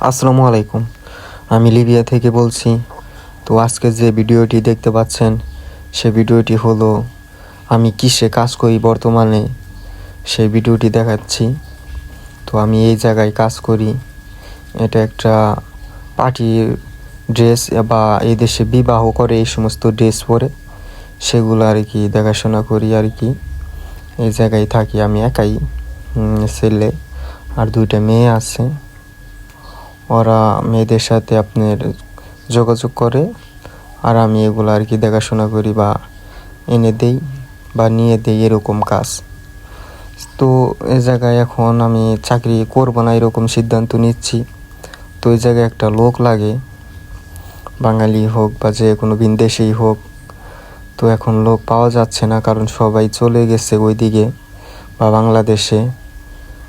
আসসালামু আলাইকুম। আমি লিবিয়া থেকে বলছি। তো আজকে যে ভিডিওটি দেখতে পাচ্ছেন সে ভিডিওটি হলো আমি কিসে কাজ করি বর্তমানে সেই ভিডিওটি দেখাচ্ছি। তো আমি এই জায়গায় কাজ করি। এটা একটা পার্টির ড্রেস বা এই দেশে বিবাহ করে এই সমস্ত ড্রেস পরে সেগুলো আর কি দেখাশোনা করি আর কি। এই জায়গায় থাকি আমি একাই, ছেলে আর দুইটা মেয়ে আছে। ওরা মেয়েদের সাথে আপনার যোগাযোগ করে আর আমি এগুলো আর কি দেখাশোনা করি বা এনে দেই বা নিয়ে দেই, এরকম কাজ। তো এই জায়গায় এখন আমি চাকরি করব না এরকম সিদ্ধান্ত নিচ্ছি। তো এই জায়গায় একটা লোক লাগে, বাঙালি হোক বা যে কোনো বিদেশেই হোক। তো এখন লোক পাওয়া যাচ্ছে না, কারণ সবাই চলে গেছে ওইদিকে বা বাংলাদেশে।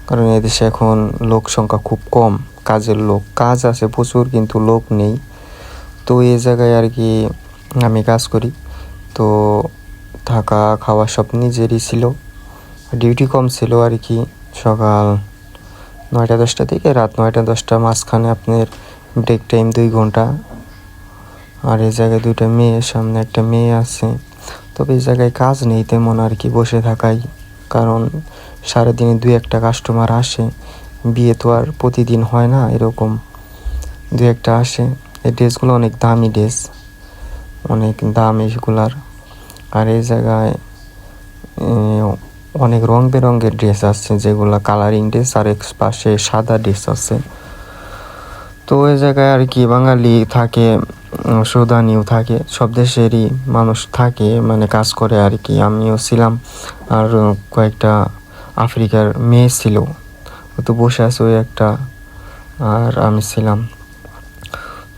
কারণ এদেশে এখন লোক সংখ্যা খুব কম, কাজের লোক। কাজ আছে প্রচুর কিন্তু লোক নেই। তো এই জায়গায় আর কি আমি কাজ করি। তো থাকা খাওয়া সব নিজেরই ছিল। ডিউটি কম ছিল আর কি। সকাল 9টা-10টা থেকে রাত 9টা-10টা মাঝখানে আপনার ব্রেক টাইম 2 ঘন্টা। আর এই জায়গায় দুইটা মেয়ে, সামনে একটা মেয়ে আছে। তবে এই জায়গায় কাজ নেই তেমন আর কি, বসে থাকাই। কারণ সারাদিনে 2-1টা কাস্টমার আসে। বিয়ে তো আর প্রতিদিন হয় না, এরকম 2-1টা আসে। এই ড্রেসগুলো অনেক দামি ড্রেস, অনেক দাম এগুলার। আর এই জায়গায় অনেক রং বেরঙের ড্রেস আছে, যেগুলো কালারিং ড্রেস, আর এক পাশে সাদা ড্রেস আছে। তো এই জায়গায় আর কি বাঙালি থাকে, সুদানিও থাকে, সব দেশেরই মানুষ থাকে, মানে কাজ করে আর কি। আমিও ছিলাম, আর কয়েকটা আফ্রিকার মেয়ে ছিল। তো বসে আছে ওই একটা, আর আমি ছিলাম।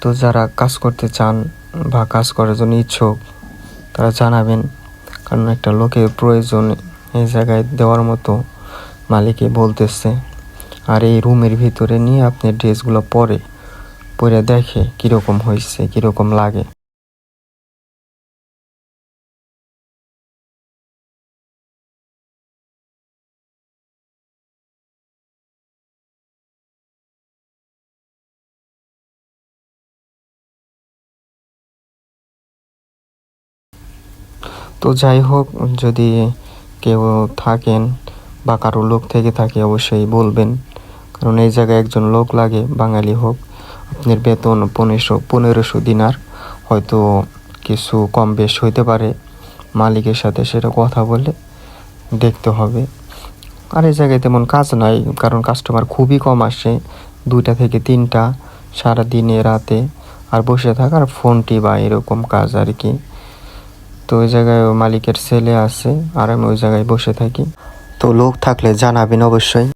তো যারা কাজ করতে চান বা কাজ করার জন্য ইচ্ছুক তারা জানাবেন, কারণ একটা লোকের প্রয়োজন এই জায়গায় দেওয়ার মতো মালিকে বলতেছে। আর এই রুমের ভিতরে নিয়ে আপনি ড্রেসগুলো পরে দেখে কীরকম হয়েছে, কীরকম লাগে। তো যাই হোক, যদি কেউ থাকেন বা কারো লোক থেকে থাকে অবশ্যই বলবেন, কারণ এই জায়গায় একজন লোক লাগে, বাঙালি হোক। আপনার বেতন 1500 দিনার, হয়তো কিছু কম বেশ হইতে পারে। মালিকের সাথে সেটা কথা বলে দেখতে হবে। আর এই জায়গায় তেমন কাজ নাই, কারণ কাস্টমার খুবই কম আসে, 2টা থেকে 3টা সারাদিনে রাতে। আর বসে থাকার ফোনটি বা এরকম কাজ আর কি। তো ওই জায়গায় মালিকের ছেলে আছে আর আমি ওই জায়গায় বসে থাকি। তো লোক থাকলে জানাবেন অবশ্যই।